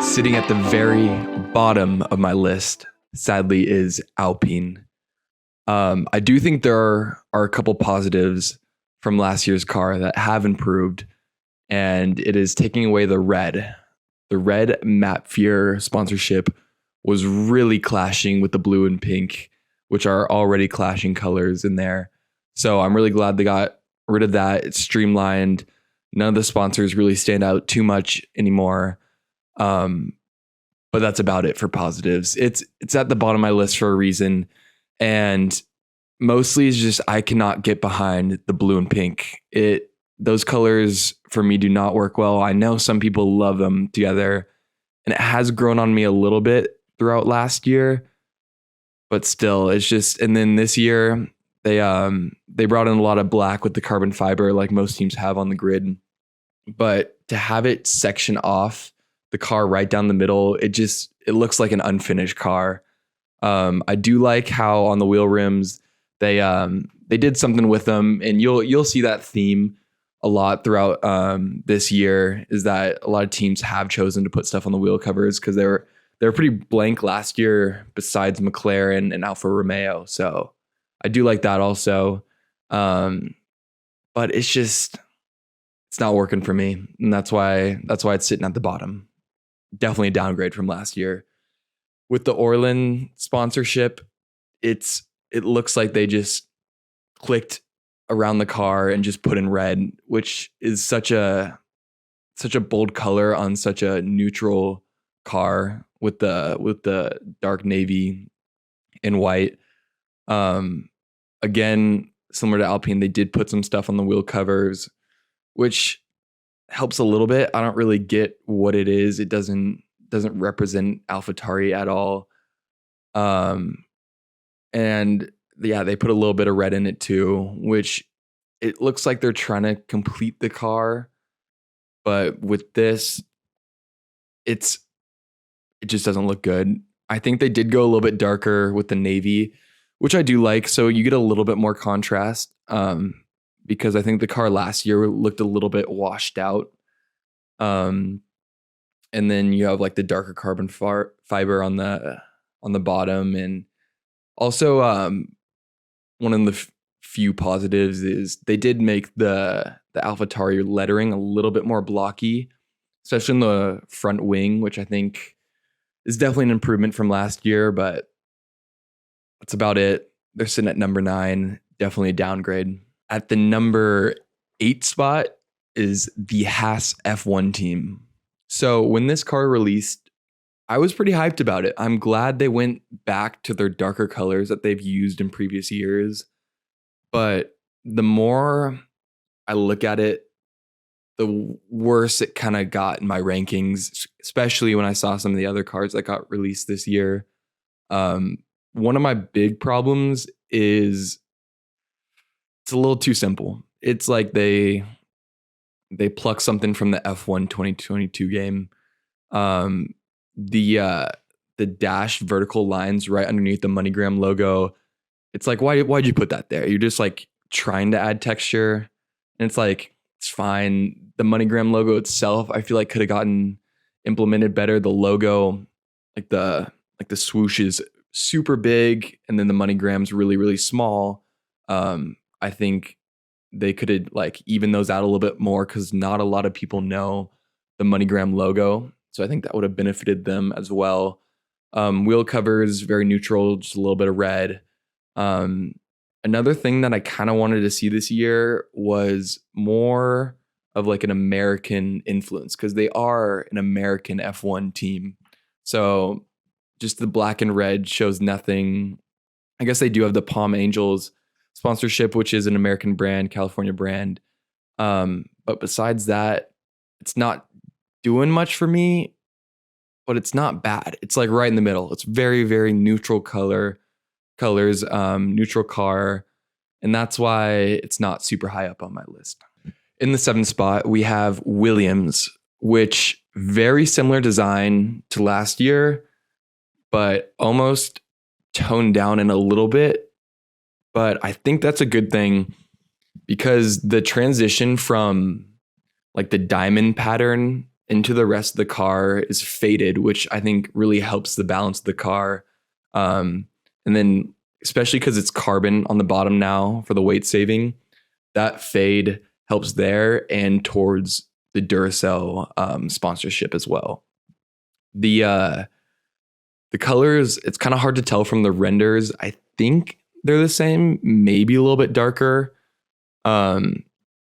Sitting at the very bottom of my list, sadly, is Alpine. I do think there are a couple positives from last year's car that have improved, and it is taking away the red. The red Map Fear sponsorship was really clashing with the blue and pink, which are already clashing colors in there. So I'm really glad they got rid of that. It's streamlined. None of the sponsors really stand out too much anymore. But that's about it for positives. It's at the bottom of my list for a reason. And mostly it's just I cannot get behind the blue and pink. Those colors for me do not work well. I know some people love them together, and it has grown on me a little bit throughout last year, but still it's just, and then this year they brought in a lot of black with the carbon fiber like most teams have on the grid. But to have it section off the car right down the middle, it looks like an unfinished car. I do like how on the wheel rims they did something with them, and you'll see that theme a lot throughout this year, is that a lot of teams have chosen to put stuff on the wheel covers because they were pretty blank last year besides McLaren and Alfa Romeo. So I do like that also. But it's not working for me, and that's why it's sitting at the bottom. Definitely a downgrade from last year. With the Orlen sponsorship, it looks like they just clicked around the car and just put in red, which is such a bold color on such a neutral car with the dark navy and white. Again, similar to Alpine, they did put some stuff on the wheel covers, which helps a little bit. I don't really get what it is. It doesn't represent AlphaTauri at all. And yeah, they put a little bit of red in it too, which it looks like they're trying to complete the car. But with this, it just doesn't look good. I think they did go a little bit darker with the navy, which I do like. So you get a little bit more contrast. Because I think the car last year looked a little bit washed out. And then you have like the darker carbon fiber on the bottom. And also one of the few positives is they did make the AlphaTauri lettering a little bit more blocky, especially in the front wing, which I think is definitely an improvement from last year, but that's about it. They're sitting at number 9, definitely a downgrade. At the number 8 spot is the Haas F1 team. So when this car released, I was pretty hyped about it. I'm glad they went back to their darker colors that they've used in previous years. But the more I look at it, the worse it kind of got in my rankings, especially when I saw some of the other cars that got released this year. One of my big problems is it's a little too simple. It's like they pluck something from the F1 2022 game. The dashed vertical lines right underneath the MoneyGram logo. It's like, why'd you put that there? You're just like trying to add texture. And it's like, it's fine. The MoneyGram logo itself, I feel like could have gotten implemented better. The logo, like the swoosh is super big, and then the MoneyGram's really, really small. I think they could have like even those out a little bit more, because not a lot of people know the MoneyGram logo. So I think that would have benefited them as well. Wheel covers, very neutral, just a little bit of red. Another thing that I kind of wanted to see this year was more of like an American influence, because they are an American F1 team. So just the black and red shows nothing. I guess they do have the Palm Angels sponsorship, which is an American brand, California brand. But besides that, it's not doing much for me, but it's not bad. It's like right in the middle. It's very, very neutral colors, neutral car. And that's why it's not super high up on my list. In the 7th spot, we have Williams, which very similar design to last year, but almost toned down in a little bit. But I think that's a good thing, because the transition from like the diamond pattern into the rest of the car is faded, which I think really helps the balance of the car. And then especially because it's carbon on the bottom now for the weight saving, that fade helps there and towards the Duracell sponsorship as well. The colors, it's kind of hard to tell from the renders. I think they're the same, maybe a little bit darker. And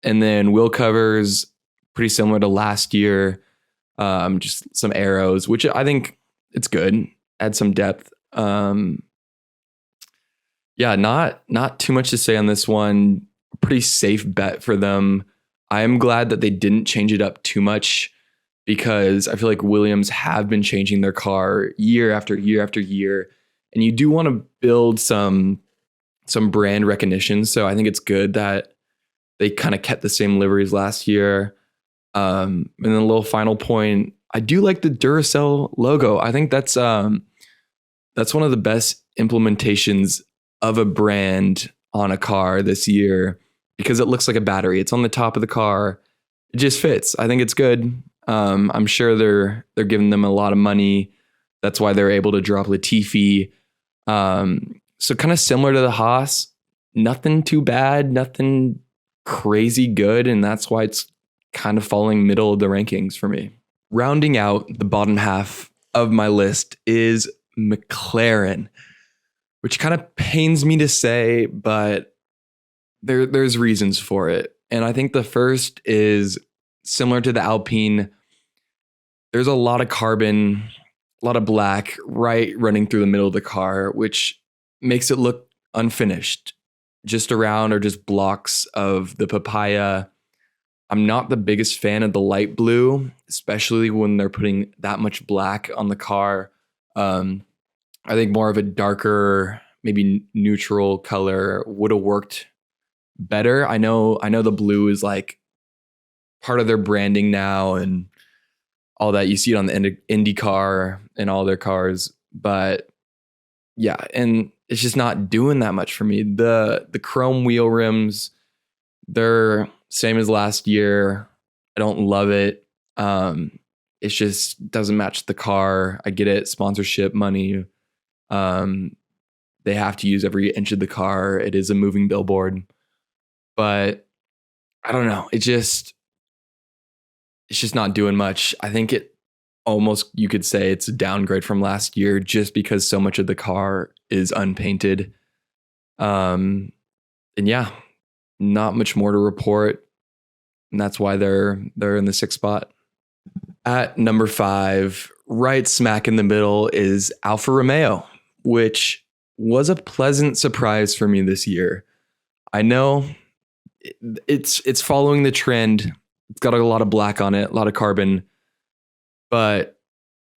then wheel covers, pretty similar to last year. Just some arrows, which I think it's good. Add some depth. Yeah, not too much to say on this one. Pretty safe bet for them. I am glad that they didn't change it up too much because I feel like Williams have been changing their car year after year after year, and you do want to build some brand recognition. So I think it's good that they kind of kept the same liveries last year. And then a little final point, I do like the Duracell logo. I think that's one of the best implementations of a brand on a car this year because it looks like a battery. It's on the top of the car. It just fits. I think it's good. I'm sure they're giving them a lot of money. That's why they're able to drop Latifi. So kind of similar to the Haas, nothing too bad, nothing crazy good, and that's why it's kind of falling middle of the rankings for me. Rounding out the bottom half of my list is McLaren, which kind of pains me to say, but there's reasons for it. And I think the first is similar to the Alpine. There's a lot of carbon, a lot of black running through the middle of the car, which makes it look unfinished. Just around or just blocks of the papaya. I'm not the biggest fan of the light blue, especially when they're putting that much black on the car. I think more of a darker, maybe neutral color would have worked better. I know the blue is like part of their branding now and all that. You see it on the IndyCar and all their cars, but yeah, and it's just not doing that much for me. The chrome wheel rims, they're same as last year. I don't love it. It just doesn't match the car. I get it, sponsorship money. They have to use every inch of the car. It is a moving billboard. But I don't know. It's just not doing much. I think it almost, you could say it's a downgrade from last year just because so much of the car is unpainted. And yeah, not much more to report. And that's why they're in the 6th spot. At number 5, right smack in the middle, is Alfa Romeo, which was a pleasant surprise for me this year. I know it's following the trend. It's got a lot of black on it, a lot of carbon, but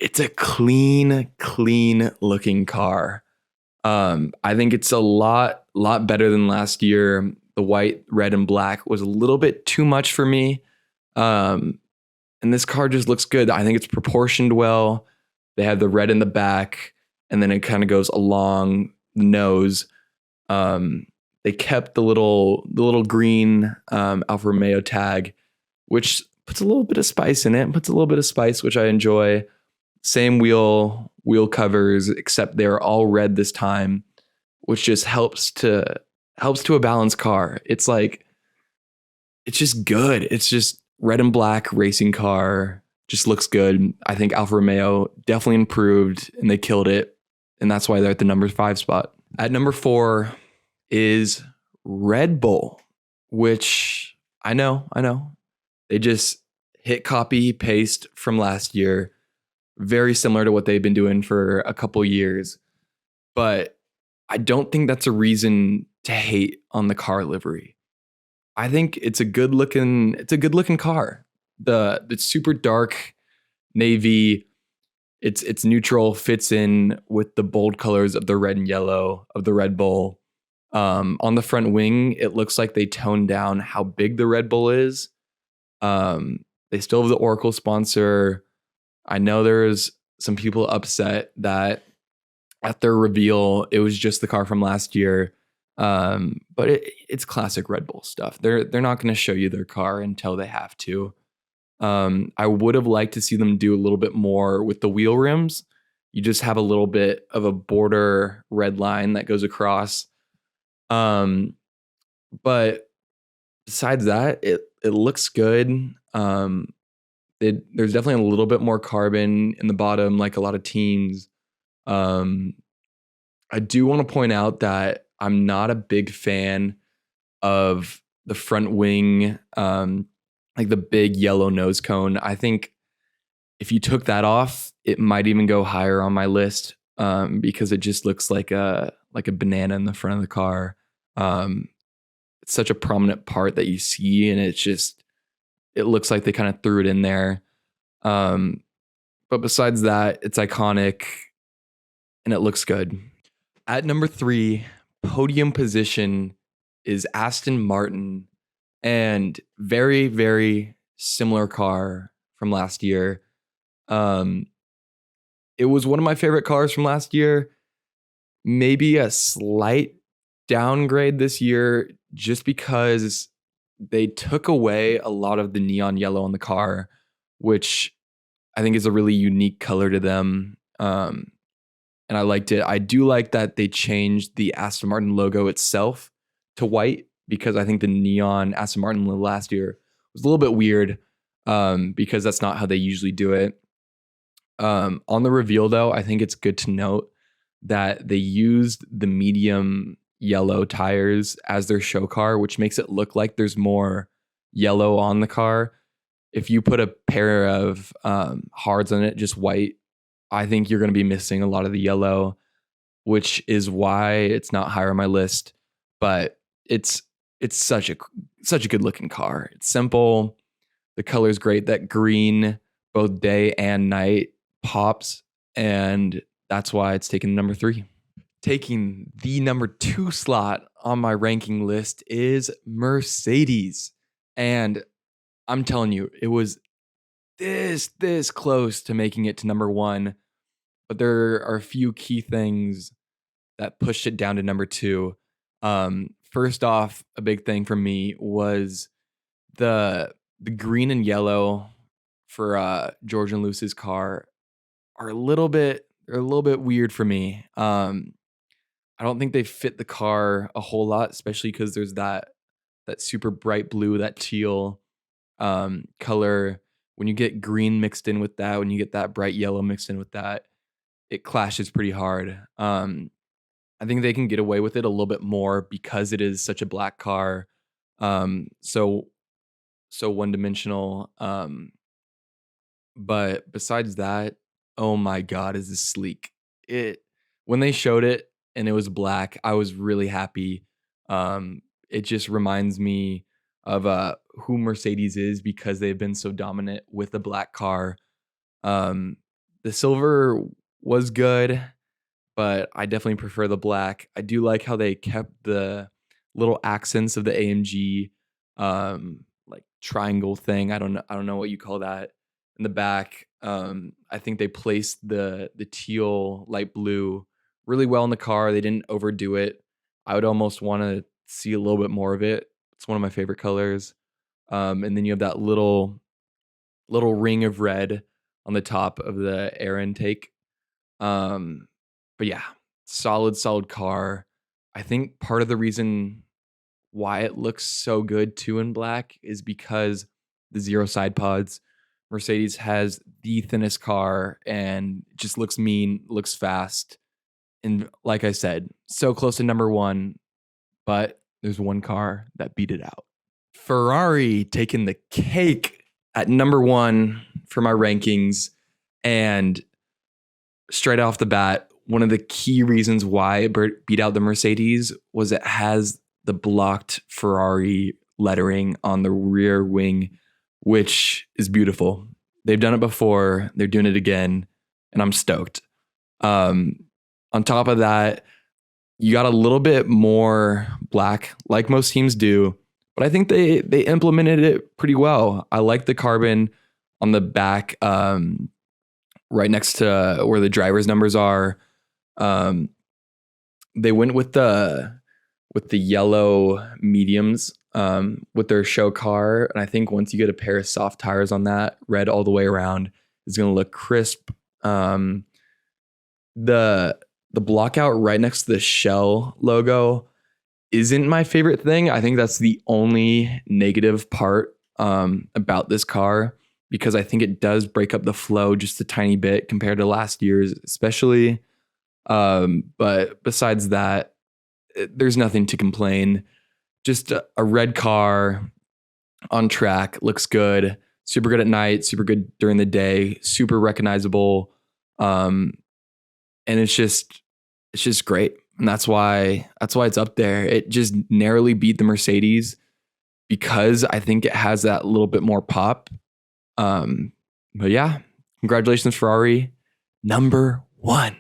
it's a clean looking car. I think it's a lot better than last year. The white, red, and black was a little bit too much for me. And this car just looks good. I think it's proportioned well. They have the red in the back, and then it kind of goes along the nose. They kept the little green Alfa Romeo tag, which puts a little bit of spice in it. Which I enjoy. Same wheel covers, except they're all red this time, which just helps to a balanced car. It's like, it's just good. It's just red and black racing car. Just looks good. I think Alfa Romeo definitely improved and they killed it. And that's why they're at the number 5 spot. At number 4 is Red Bull, which I know. They just hit copy paste from last year. Very similar to what they've been doing for a couple years. But I don't think that's a reason to hate on the car livery. I think it's a good looking car. The super dark navy, it's neutral, fits in with the bold colors of the red and yellow of the Red Bull. On the front wing, it looks like they toned down how big the Red Bull is. They still have the Oracle sponsor. I know there's some people upset that at their reveal, it was just the car from last year. But it's classic Red Bull stuff. They're not going to show you their car until they have to. I would have liked to see them do a little bit more with the wheel rims. You just have a little bit of a border red line that goes across. Um, but besides that, it looks good. There's definitely a little bit more carbon in the bottom, like a lot of teams. Um, I do want to point out that I'm not a big fan of the front wing, like the big yellow nose cone. I think if you took that off, it might even go higher on my list, because it just looks like a banana in the front of the car. Um, it's such a prominent part that you see, and it looks like they kind of threw it in there. Um, but besides that, it's iconic and it looks good. At number 3, podium position is Aston Martin, and very, very similar car from last year. Um, it was one of my favorite cars from last year. Maybe a slight downgrade this year just because they took away a lot of the neon yellow on the car, which I think is a really unique color to them. And I liked it. I do like that they changed the Aston Martin logo itself to white because I think the neon Aston Martin last year was a little bit weird, because that's not how they usually do it. On the reveal, though, I think it's good to note that they used the medium yellow tires as their show car, which makes it look like there's more yellow on the car. If you put a pair of hards on it, just white, I think you're going to be missing a lot of the yellow, which is why it's not higher on my list. But it's such a good looking car. It's simple. The color's great. That green, both day and night, pops, and that's why it's taken number 3. Taking the number 2 slot on my ranking list is Mercedes, and I'm telling you, it was this close to making it to number 1, but there are a few key things that pushed it down to number 2. First off, a big thing for me was the green and yellow for George and Lewis's car are they're a little bit weird for me. I don't think they fit the car a whole lot, especially because there's that super bright blue, that teal color. When you get green mixed in with that, when you get that bright yellow mixed in with that, it clashes pretty hard. I think they can get away with it a little bit more because it is such a black car. So one dimensional. But besides that, oh my God, is this sleek. It When they showed it and it was black, I was really happy. It just reminds me of who Mercedes is because they've been so dominant with the black car. The silver was good, but I definitely prefer the black. I do like how they kept the little accents of the AMG, like triangle thing. I don't know what you call that in the back. I think they placed the teal light blue really well in the car. They didn't overdo it. I would almost want to see a little bit more of it. It's one of my favorite colors. And then you have that little ring of red on the top of the air intake. But yeah, solid car. I think part of the reason why it looks so good too in black is because the zero side pods. Mercedes has the thinnest car and just looks mean, looks fast. And like I said, so close to number 1, but there's one car that beat it out. Ferrari taking the cake at number 1 for my rankings. And straight off the bat, one of the key reasons why it beat out the Mercedes was it has the blocked Ferrari lettering on the rear wing, which is beautiful. They've done it before. They're doing it again, and I'm stoked. On top of that, you got a little bit more black, like most teams do, but I think they implemented it pretty well. I like the carbon on the back, right next to where the driver's numbers are. They went with the yellow mediums with their show car. And I think once you get a pair of soft tires on that, red all the way around, it's going to look crisp. The block out right next to the Shell logo isn't my favorite thing. I think that's the only negative part about this car, because I think it does break up the flow just a tiny bit compared to last year's, especially. But besides that, there's nothing to complain. Just a red car on track, looks good, super good at night, super good during the day, super recognizable. And it's just great. And that's why it's up there. It just narrowly beat the Mercedes because I think it has that little bit more pop. But yeah, congratulations, Ferrari, number one.